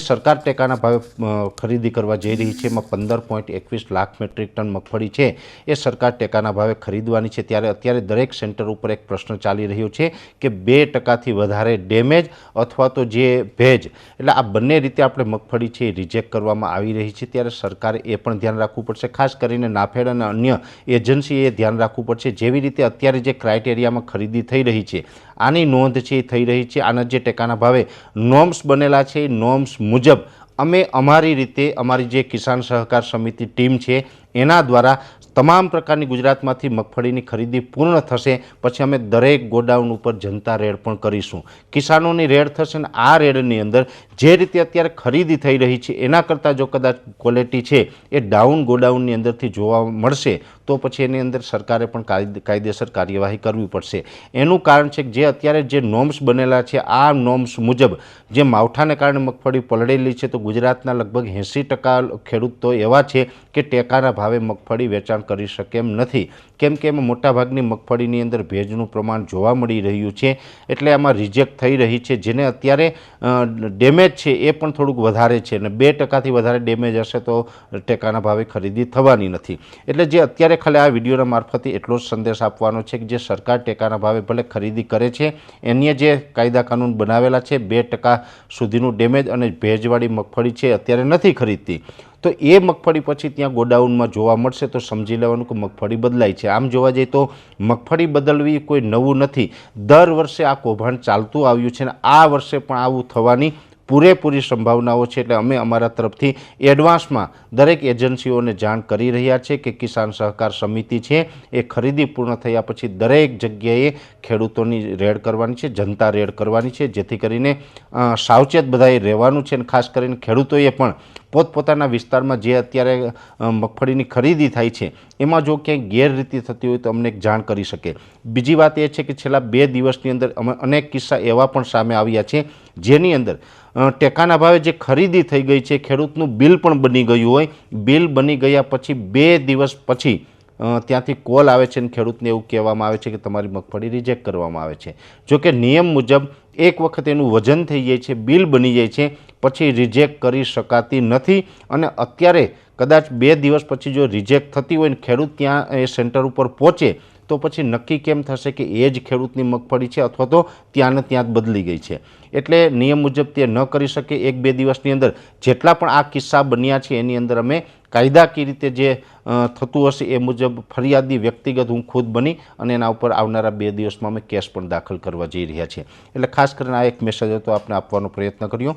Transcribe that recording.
સરકાર ટેકાના ભાવે ખરીદી કરવા જઈ રહી છે, એમાં 15.21 લાખ મેટ્રિક ટન મગફળી છે એ સરકાર ટેકાના ભાવે ખરીદવાની છે। ત્યારે અત્યારે દરેક સેન્ટર ઉપર એક પ્રશ્ન ચાલી રહ્યો છે કે 2%થી વધારે ડેમેજ અથવા તો જે ભેજ, એટલે આ બંને રીતે આપણે મગફળી છે એ રિજેક્ટ કરવામાં આવી રહી છે। ત્યારે સરકારે એ પણ ધ્યાન રાખવું પડશે, ખાસ કરીને નાફેડ અને અન્ય એજન્સીએ ધ્યાન રાખવું પડશે। જેવી રીતે અત્યારે જે ક્રાઇટેરિયામાં ખરીદી થઈ રહી છે આની નોંધ છે એ થઈ રહી છે, આના જે ટેકાના ભાવે નોર્મ્સ બનેલા છે એ નોર્મ્સ મુજબ અમે અમારી રીતે અમારી જે કિસાન સહકાર સમિતિ ટીમ છે એના દ્વારા તમામ પ્રકારની ગુજરાતમાંથી મગફળીની ખરીદી પૂર્ણ થશે પછી અમે દરેક ગોડાઉન ઉપર જનતા રેડ પણ કરીશું, કિસાનોની રેડ થશે અને આ રેડની અંદર જે રીતે અત્યારે ખરીદી થઈ રહી છે એના કરતાં જો કદાચ ક્વોલિટી છે એ ડાઉન ગોડાઉનની અંદરથી જોવા મળશે તો પછી એની અંદર સરકારે પણ કાયદેસર કાર્યવાહી કરવી પડશે। એનું કારણ છે કે જે અત્યારે જે નોર્મ્સ બનેલા છે આ નોર્મ્સ મુજબ જે માવઠાને કારણે મગફળી પલળેલી છે તો ગુજરાતના લગભગ 80% ખેડૂત તો એવા છે કે ટેકાના ભાવે મગફળી વેચાણ કરી શકે એમ નથી, કેમ કે એમાં મોટાભાગની મગફળીની અંદર ભેજનું પ્રમાણ જોવા મળી રહ્યું છે, એટલે આમાં રિજેક્ટ થઈ રહી છે। જેને અત્યારે ડેમેજ છે એ પણ થોડુંક વધારે છે અને 2%થી વધારે ડેમેજ હશે તો ટેકાના ભાવે ખરીદી થવાની નથી। એટલે જે અત્યારે ખાલી આ વિડીયોના મારફતે એટલો જ સંદેશ આપવાનો છે કે જે સરકાર ટેકાના ભાવે ભલે ખરીદી કરે છે એની જે કાયદા કાનૂન બનાવેલા છે 2% સુધીનું ડેમેજ અને ભેજવાળી મગફળી છે અત્યારે નથી ખરીદતી તો એ મગફળી પછી ત્યાં ગોડાઉનમાં જોવા મળશે તો સમજી લેવાનું કે મગફળી બદલાઈ છે। આમ જોવા જઈએ તો મગફળી બદલવી કોઈ નવું નથી, દર વર્ષે આ કૌભાંડ ચાલતું આવ્યું છે અને આ વર્ષે પણ આવું થવાની પૂરેપૂરી સંભાવનાઓ છે। એટલે અમે અમારા તરફથી એડવાન્સમાં દરેક એજન્સીઓને જાણ કરી રહ્યા છે કે કિસાન સહકાર સમિતિ છે એ ખરીદી પૂર્ણ થયા પછી દરેક જગ્યાએ ખેડૂતોની રેડ કરવાની છે, જનતા રેડ કરવાની છે, જેથી કરીને સાવચેત બધાએ રહેવાનું છે અને ખાસ કરીને ખેડૂતોએ પણ પોતપોતાના વિસ્તારમાં જે અત્યારે મગફળીની ખરીદી થાય છે એમાં જો ક્યાંય ગેરરીતિ થતી હોય તો અમને એક જાણ કરી શકે। બીજી વાત એ છે કે છેલ્લા 2 દિવસની અંદર અમે અનેક કિસ્સા એવા પણ સામે આવ્યા છે જેની અંદર ટેકાના ભાવે જે ખરીદી થઈ ગઈ છે ખેડૂતનું બિલ પણ બની ગયું હોય, બિલ બની ગયા પછી 2 દિવસ પછી ત્યાંથી કોલ આવે છે અને ખેડૂતને એવું કહેવામાં આવે છે કે તમારી મગફળી રિજેક્ટ કરવામાં આવે છે। જો કે નિયમ મુજબ એક વખત એનું વજન થઈ જાય છે, બિલ બની જાય છે પછી રિજેક્ટ કરી શકાતી નથી અને અત્યારે કદાચ 2 દિવસ પછી જો રિજેક્ટ થતી હોય ને ખેડૂત ત્યાં એ સેન્ટર ઉપર પહોંચે તો પછી નક્કી કેમ થશે કે એ જ ખેડૂતની મગફળી છે અથવા તો ત્યાંને ત્યાં જ બદલી ગઈ છે। એટલે નિયમ મુજબ તે ન કરી શકે। 1-2 દિવસની અંદર જેટલા પણ આ કિસ્સા બન્યા છે એની અંદર અમે કાયદાકીય રીતે જે થતું હશે એ મુજબ ફરિયાદી વ્યક્તિગત હું ખુદ બની અને એના ઉપર આવનારા 2 દિવસમાં અમે કેસ પણ દાખલ કરવા જઈ રહ્યા છીએ। એટલે ખાસ કરીને આ એક મેસેજ હતો આપને આપવાનો પ્રયત્ન કર્યો।